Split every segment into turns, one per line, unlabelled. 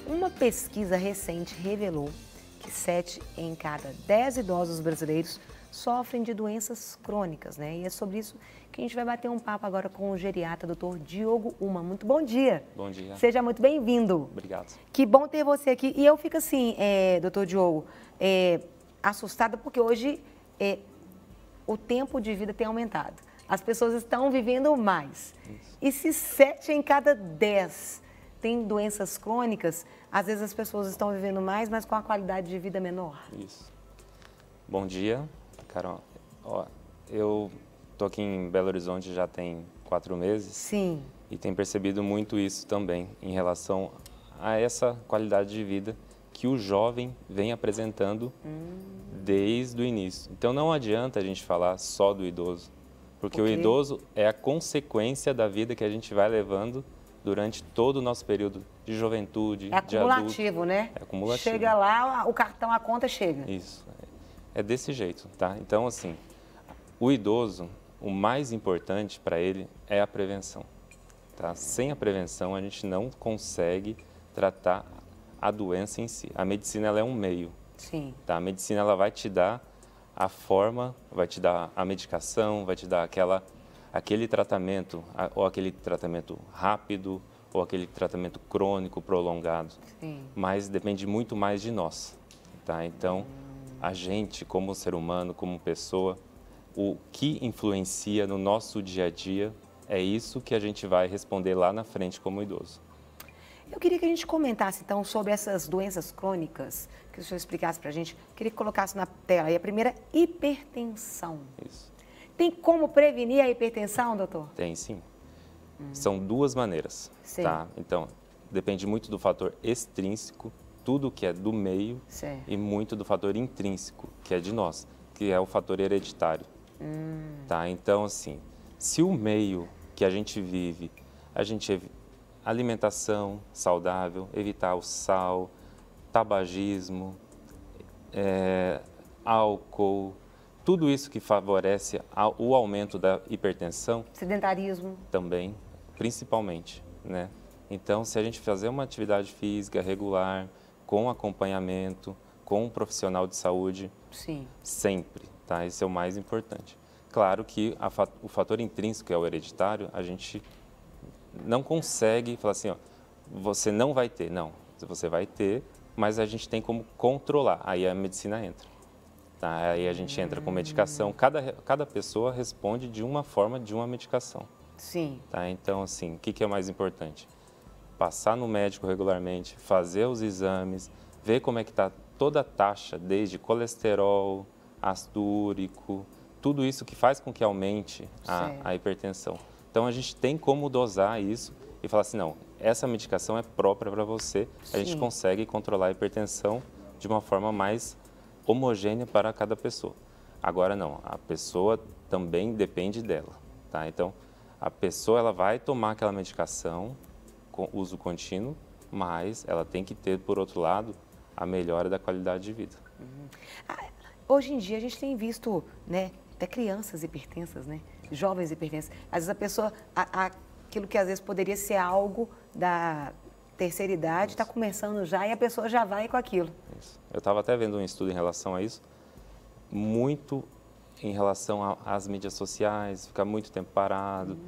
Uma pesquisa recente revelou que 7 em cada 10 idosos brasileiros sofrem de doenças crônicas, né? E é sobre isso que a gente vai bater um papo agora com o geriatra, Dr. Diogo Uma. Muito bom dia.
Bom dia.
Seja muito bem-vindo.
Obrigado.
Que bom ter você aqui. E eu fico assim, doutor Diogo, assustada porque hoje o tempo de vida tem aumentado. As pessoas estão vivendo mais. Isso. E se 7 em cada 10 têm doenças crônicas, às vezes as pessoas estão vivendo mais, mas com a qualidade de vida menor.
Isso. Bom dia, Carol. Eu estou aqui em Belo Horizonte já tem 4 meses.
Sim.
E tenho percebido muito isso também em relação a essa qualidade de vida que o jovem vem apresentando desde o início. Então não adianta a gente falar só do idoso, porque o idoso é a consequência da vida que a gente vai levando durante todo o nosso período de juventude,
é
de adulto.
acumulativo, né?
É acumulativo.
Chega lá, o cartão, a conta chega.
Isso. É desse jeito, tá? Então, assim, o idoso, o mais importante para ele é a prevenção, tá? Sem a prevenção, a gente não consegue tratar a doença em si. A medicina, ela é um meio.
Sim.
Tá? A medicina, ela vai te dar a forma, vai te dar a medicação, vai te dar aquele tratamento, ou aquele tratamento rápido, ou aquele tratamento crônico, prolongado.
Sim.
Mas depende muito mais de nós, tá? Então, a gente, como ser humano, como pessoa, o que influencia no nosso dia a dia é isso que a gente vai responder lá na frente como idoso.
Eu queria que a gente comentasse, então, sobre essas doenças crônicas, que o senhor explicasse para a gente. Queria que colocasse na tela aí a primeira, hipertensão.
Isso.
Tem como prevenir a hipertensão, doutor?
Tem, sim. São 2 maneiras, tá? Então, depende muito do fator extrínseco, tudo que é do meio, e muito do fator intrínseco, que é de nós, que é o fator hereditário. Tá? Então, assim, se o meio que a gente vive, alimentação saudável, evitar o sal, tabagismo, álcool, tudo isso que favorece o aumento da hipertensão.
Sedentarismo.
Também, principalmente, né? Então, se a gente fazer uma atividade física regular, com acompanhamento, com um profissional de saúde, sempre, tá? Esse é o mais importante. Claro que o fator intrínseco, que é o hereditário, a gente não consegue falar assim, ó, você não vai ter. Não, você vai ter, mas a gente tem como controlar. Aí a medicina entra. Tá? Aí a gente entra com medicação. Cada pessoa responde de uma forma de uma medicação.
Sim.
Tá? Então, assim, o que é mais importante? Passar no médico regularmente, fazer os exames, ver como é que está toda a taxa, desde colesterol, ácido úrico, tudo isso que faz com que aumente a hipertensão. Então, a gente tem como dosar isso e falar assim, não, essa medicação é própria para você, a gente consegue controlar a hipertensão de uma forma mais homogênea para cada pessoa. Agora, não, a pessoa também depende dela, tá? Então, a pessoa ela vai tomar aquela medicação com uso contínuo, mas ela tem que ter, por outro lado, a melhora da qualidade de vida.
Hoje em dia, a gente tem visto, né, até crianças hipertensas, né? Jovens hipertensas. Às vezes a pessoa, aquilo que às vezes poderia ser algo da terceira idade, está começando já e a pessoa já vai com aquilo.
Isso. Eu estava até vendo um estudo em relação a isso, muito em relação às mídias sociais, ficar muito tempo parado,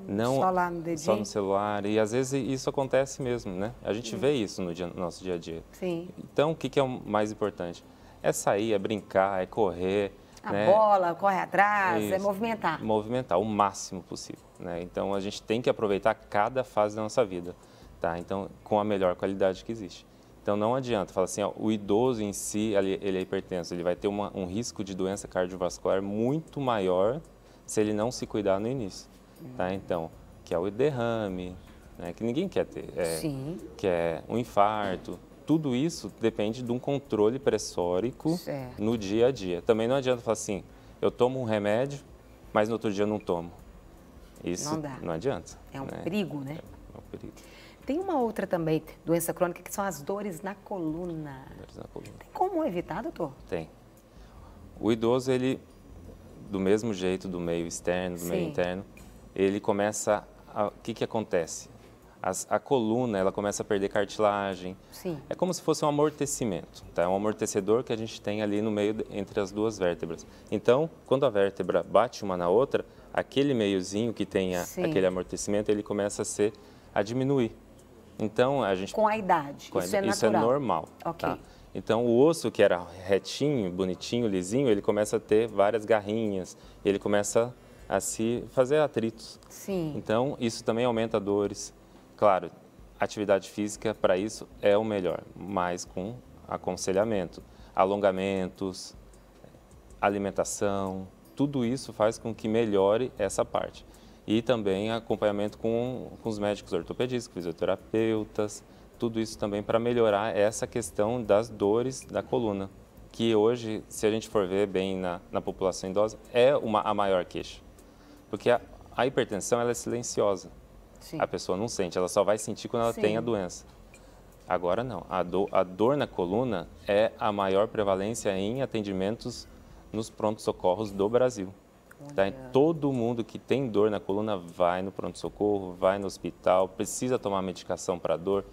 não
só lá no dedinho?
Só no celular, e às vezes isso acontece mesmo, né? A gente vê isso no nosso dia a dia.
Sim.
Então, o que é o mais importante? É sair, é brincar, é correr.
A bola, corre atrás,
isso,
é movimentar.
Movimentar o máximo possível, né? Então, a gente tem que aproveitar cada fase da nossa vida, tá? Então, com a melhor qualidade que existe. Então, não adianta falar assim, ó, o idoso em si, ele é hipertenso, ele vai ter um risco de doença cardiovascular muito maior se ele não se cuidar no início, tá? Então, que é o derrame, né, que ninguém quer ter, que é um infarto. Tudo isso depende de um controle pressórico no dia a dia. Também não adianta falar assim, eu tomo um remédio, mas no outro dia eu não tomo. Isso
não dá.
Não adianta.
É um perigo, né?
É um perigo.
Tem uma outra também, doença crônica, que são as dores na coluna. Dores na coluna. Tem como evitar, doutor?
Tem. O idoso, ele, do mesmo jeito do meio externo, do meio interno, ele começa, o que acontece? a coluna ela começa a perder cartilagem.
Sim.
É como se fosse um amortecimento, tá? É um amortecedor que a gente tem ali no meio, entre as duas vértebras. Então, quando a vértebra bate uma na outra, aquele meiozinho que tem aquele amortecimento, ele começa a diminuir. Então, a gente...
Com a idade, isso é natural.
Isso é normal,
Ok.
tá? Então, o osso que era retinho, bonitinho, lisinho, ele começa a ter várias garrinhas, ele começa a se fazer atritos.
Sim.
Então, isso também aumenta dores. Claro, atividade física para isso é o melhor, mas com aconselhamento, alongamentos, alimentação, tudo isso faz com que melhore essa parte. E também acompanhamento com os médicos ortopedistas, fisioterapeutas, tudo isso também para melhorar essa questão das dores da coluna, que hoje, se a gente for ver bem na população idosa, é a maior queixa. Porque a hipertensão ela é silenciosa.
Sim.
A pessoa não sente, ela só vai sentir quando ela tem a doença. Agora não, a dor na coluna é a maior prevalência em atendimentos nos pronto-socorros do Brasil. Tá? Todo mundo que tem dor na coluna vai no pronto-socorro, vai no hospital, precisa tomar medicação para dor,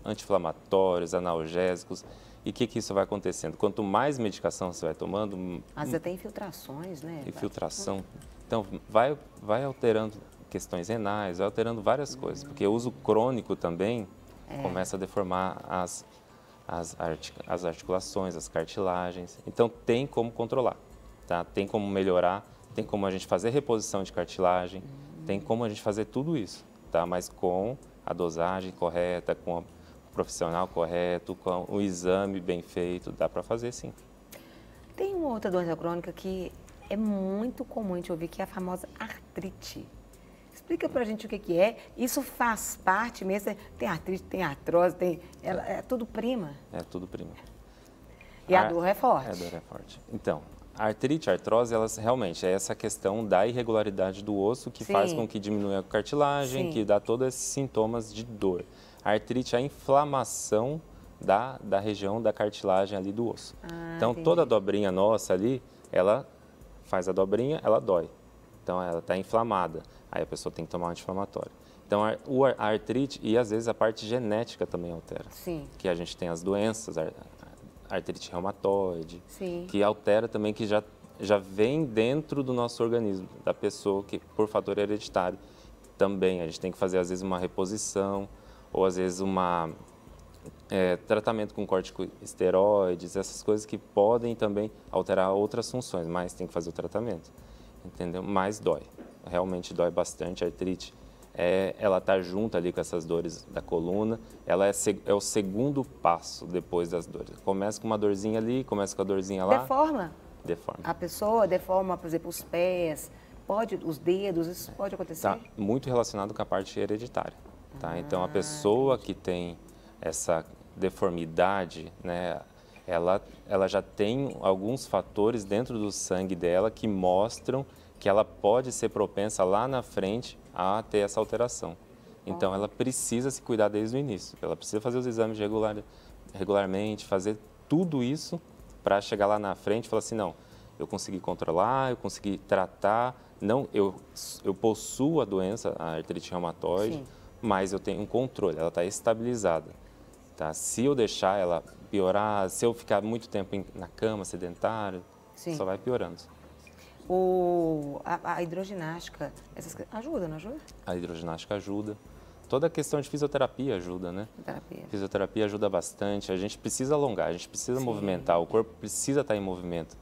anti-inflamatórios, analgésicos. E o que isso vai acontecendo? Quanto mais medicação você vai tomando...
Às vezes tem infiltrações, né?
Infiltração. Então, vai alterando questões renais, vai alterando várias coisas, porque o uso crônico também começa a deformar as articulações, as cartilagens. Então, tem como controlar, tá? Tem como melhorar, tem como a gente fazer reposição de cartilagem, tem como a gente fazer tudo isso, tá? Mas com a dosagem correta, com o profissional correto, com o exame bem feito, dá para fazer sim.
Tem uma outra doença crônica que é muito comum a gente ouvir, que é a famosa artrite. Explica pra gente o que é. Isso faz parte mesmo? Tem artrite, tem artrose, é tudo prima?
É tudo prima.
E a dor é forte?
A dor é forte. Então, a artrite, a artrose, elas realmente é essa questão da irregularidade do osso que faz com que diminua a cartilagem, que dá todos esses sintomas de dor. A artrite é a inflamação da região da cartilagem ali do osso. Então, toda a dobrinha nossa ali, ela faz a dobrinha, ela dói. Então, ela está inflamada. Aí a pessoa tem que tomar um anti-inflamatório. Então, a artrite e às vezes a parte genética também altera.
Sim.
Que a gente tem as doenças, a artrite reumatoide,
Sim.
que altera também, que já vem dentro do nosso organismo, da pessoa, que por fator hereditário. Também a gente tem que fazer às vezes uma reposição, ou às vezes tratamento com corticosteroides, essas coisas que podem também alterar outras funções, mas tem que fazer o tratamento, entendeu? Mas dói, realmente dói bastante. A artrite, ela está junto ali com essas dores da coluna, ela é o segundo passo depois das dores. Começa com uma dorzinha ali, começa com a dorzinha lá.
Deforma?
Deforma.
A pessoa deforma, por exemplo, os pés, os dedos, isso pode acontecer?
Está muito relacionado com a parte hereditária. Tá? Então, a pessoa que tem essa deformidade, né, ela já tem alguns fatores dentro do sangue dela que mostram que ela pode ser propensa lá na frente a ter essa alteração. Então, ela precisa se cuidar desde o início. Ela precisa fazer os exames regularmente, fazer tudo isso para chegar lá na frente e falar assim, não, eu consegui controlar, eu consegui tratar, não, eu possuo a doença, a artrite reumatoide, mas eu tenho um controle, ela está estabilizada. Tá? Se eu deixar ela piorar, se eu ficar muito tempo na cama, sedentário, só vai piorando.
A hidroginástica, ajuda, não ajuda?
A hidroginástica ajuda. Toda a questão de fisioterapia ajuda, né? Fisioterapia ajuda bastante. A gente precisa alongar, a gente precisa movimentar, o corpo precisa estar em movimento.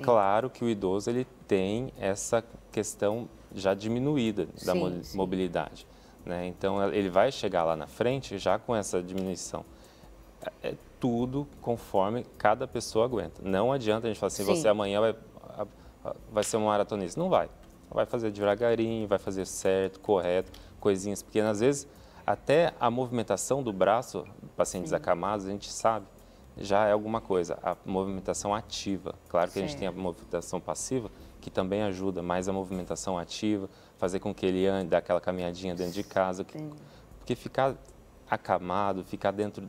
Claro que o idoso ele tem essa questão já diminuída da mobilidade. Né? Então, ele vai chegar lá na frente já com essa diminuição. É tudo conforme cada pessoa aguenta. Não adianta a gente falar assim, você amanhã vai ser um maratonista. Não vai. Vai fazer devagarinho, vai fazer certo, correto, coisinhas pequenas. Às vezes, até a movimentação do braço, pacientes acamados, a gente sabe, já é alguma coisa. A movimentação ativa. Claro que a gente tem a movimentação passiva, que também ajuda, mas a movimentação ativa, fazer com que ele ande, dar aquela caminhadinha dentro de casa. Porque ficar acamado, ficar dentro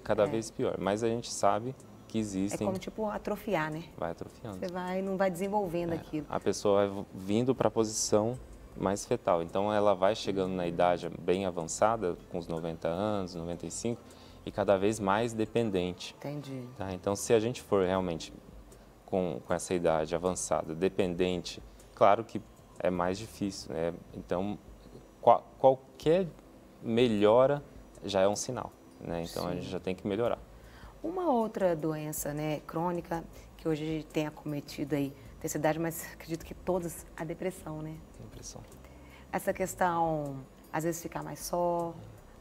cada vez pior. Mas a gente sabe que existem...
É como tipo atrofiar, né?
Vai atrofiando.
Você não vai desenvolvendo aquilo.
A pessoa vai vindo para a posição mais fetal. Então, ela vai chegando na idade bem avançada, com os 90 anos, 95, e cada vez mais dependente.
Entendi.
Tá? Então, se a gente for realmente com essa idade avançada, dependente, claro que é mais difícil, né? Então, qualquer melhora já é um sinal, né? Então, a gente já tem que melhorar.
Uma outra doença, né, crônica, que hoje tem acometido aí a cidade, mas acredito que todas, a depressão, né?
Depressão.
Essa questão, às vezes ficar mais só,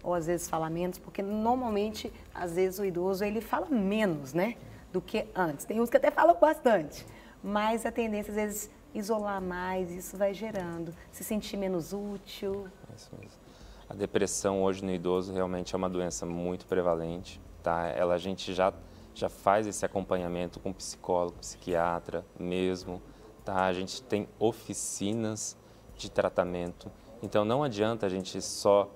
ou às vezes falar menos, porque normalmente, às vezes o idoso, ele fala menos, né, do que antes. Tem uns que até falam bastante, mas a tendência, às vezes, isolar mais, isso vai gerando, se sentir menos útil.
É isso mesmo. A depressão hoje no idoso realmente é uma doença muito prevalente, tá? A gente já faz esse acompanhamento com psicólogo, psiquiatra mesmo, tá? A gente tem oficinas de tratamento, então não adianta a gente só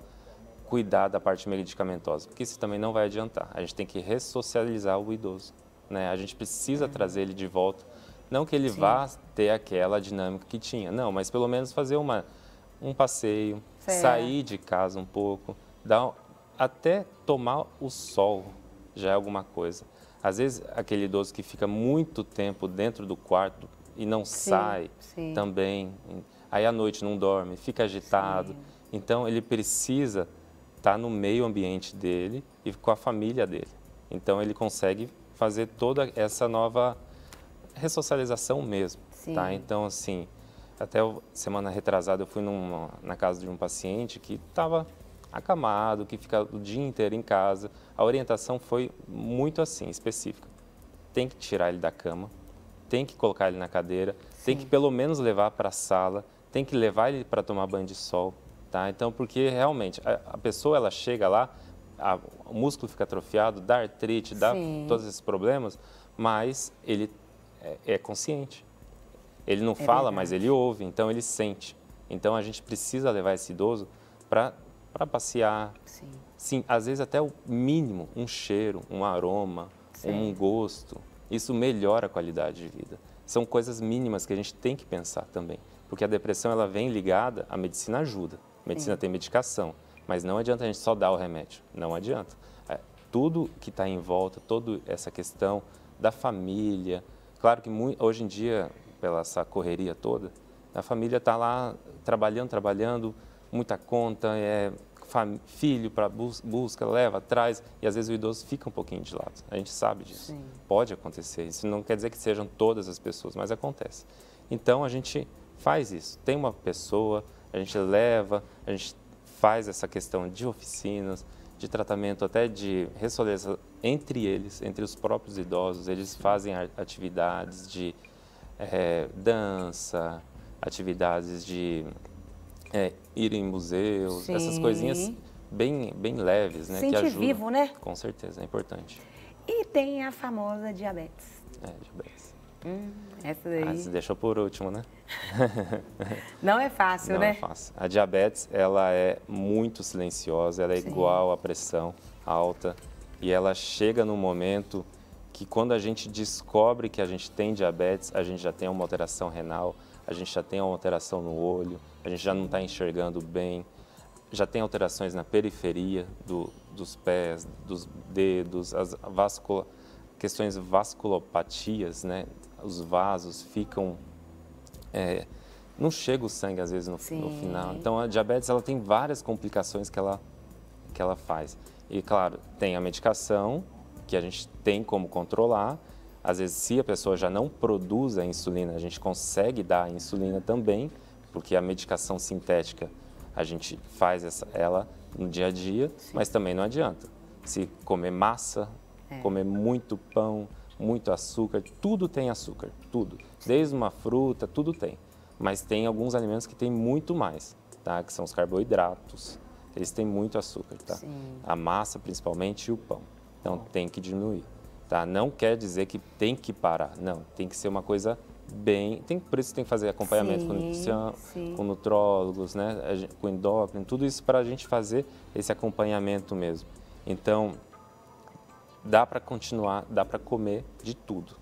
cuidar da parte medicamentosa, porque isso também não vai adiantar. A gente tem que ressocializar o idoso, né? A gente precisa trazer ele de volta, não que ele vá ter aquela dinâmica que tinha, não, mas pelo menos fazer um passeio, sair de casa um pouco, até tomar o sol já é alguma coisa. Às vezes, aquele idoso que fica muito tempo dentro do quarto e não sai também, aí à noite não dorme, fica agitado. Então, ele precisa estar no meio ambiente dele e com a família dele. Então, ele consegue fazer toda essa nova ressocialização mesmo. Tá? Então, assim, até semana retrasada eu fui na casa de um paciente que estava acamado, que fica o dia inteiro em casa. A orientação foi muito assim, específica. Tem que tirar ele da cama, tem que colocar ele na cadeira, tem que pelo menos levar para a sala, tem que levar ele para tomar banho de sol, tá? Então, porque realmente a pessoa ela chega lá, o músculo fica atrofiado, dá artrite, dá todos esses problemas, mas ele é consciente. Ele não fala, mas ele ouve, então ele sente. Então, a gente precisa levar esse idoso para passear. Sim, às vezes até o mínimo, um cheiro, um aroma, um gosto. Isso melhora a qualidade de vida. São coisas mínimas que a gente tem que pensar também. Porque a depressão ela vem ligada, a medicina ajuda. A medicina tem medicação, mas não adianta a gente só dar o remédio. Não adianta. Tudo que está em volta, toda essa questão da família. Claro que hoje em dia, pela essa correria toda, a família está lá trabalhando, muita conta, filho para busca, leva, traz, e às vezes o idoso fica um pouquinho de lado. A gente sabe disso. Pode acontecer. Isso não quer dizer que sejam todas as pessoas, mas acontece. Então, a gente faz isso. Tem uma pessoa, a gente leva, a gente faz essa questão de oficinas, de tratamento até de ressocialização entre eles, entre os próprios idosos. Eles fazem atividades de dança, atividades de ir em museus, essas coisinhas bem leves, né? Que ajudam.
Vivo, né?
Com certeza, é importante.
E tem a famosa diabetes.
Diabetes.
Essa daí...
Você deixou por último, né?
Não é fácil,
né? Não é fácil. A diabetes, ela é muito silenciosa, ela é igual à pressão alta e ela chega num momento que quando a gente descobre que a gente tem diabetes, a gente já tem uma alteração renal, a gente já tem uma alteração no olho, a gente já não está enxergando bem, já tem alterações na periferia dos pés, dos dedos, as questões vasculopatias, né? Os vasos ficam... não chega o sangue, às vezes, no final. Então, a diabetes ela tem várias complicações que ela faz. E, claro, tem a medicação, que a gente tem como controlar. Às vezes, se a pessoa já não produz a insulina, a gente consegue dar a insulina também, porque a medicação sintética, a gente faz ela no dia a dia, mas também não adianta. Se comer massa, comer muito pão, muito açúcar, tudo tem açúcar, tudo. Desde uma fruta, tudo tem. Mas tem alguns alimentos que têm muito mais, tá? Que são os carboidratos. Eles têm muito açúcar, tá? A massa, principalmente, e o pão. Então, tem que diminuir, tá? Não quer dizer que tem que parar, não. Tem que ser uma coisa bem... Por isso tem que fazer acompanhamento com nutrição, com nutrólogos, né? Com endócrino, tudo isso para a gente fazer esse acompanhamento mesmo. Então, dá para continuar, dá para comer de tudo,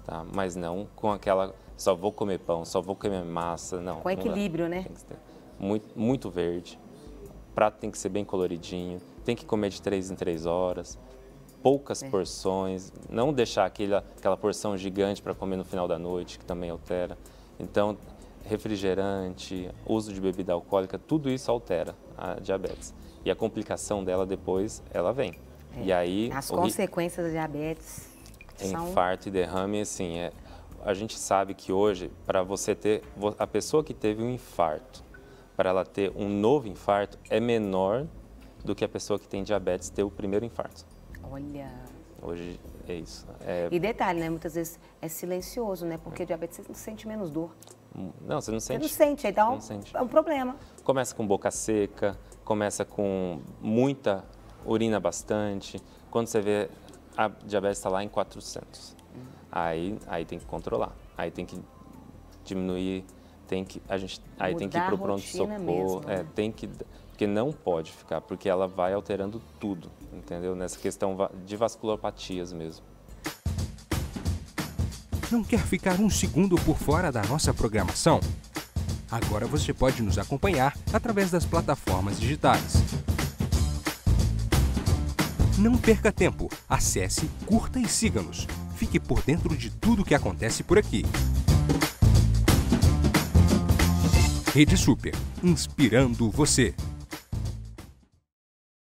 tá? Mas não com aquela só vou comer pão, só vou comer massa. Não.
Com equilíbrio, né?
Tem que ter muito verde. O prato tem que ser bem coloridinho. Tem que comer de 3 em 3 horas. Poucas porções. Não deixar aquela porção gigante para comer no final da noite, que também altera. Então, refrigerante, uso de bebida alcoólica, tudo isso altera a diabetes. E a complicação dela depois, ela vem. E aí,
as consequências da diabetes são...
Infarto e derrame, assim, a gente sabe que hoje, para você ter... A pessoa que teve um infarto, para ela ter um novo infarto, é menor do que a pessoa que tem diabetes ter o primeiro infarto.
Olha...
Hoje é isso.
E detalhe, né? Muitas vezes é silencioso, né? Porque diabetes você não sente menos dor.
Não, você não sente.
Você não sente, então é um problema. Começa
com boca seca, começa com muita urina bastante. Quando você vê, a diabetes está lá em 400. Aí tem que controlar. Aí tem que diminuir, aí tem que ir para o pronto-socorro. Porque não pode ficar, porque ela vai alterando tudo, entendeu? Nessa questão de vasculopatias mesmo.
Não quer ficar um segundo por fora da nossa programação? Agora você pode nos acompanhar através das plataformas digitais. Não perca tempo, acesse, curta e siga-nos. Fique por dentro de tudo o que acontece por aqui. Rede Super, inspirando você.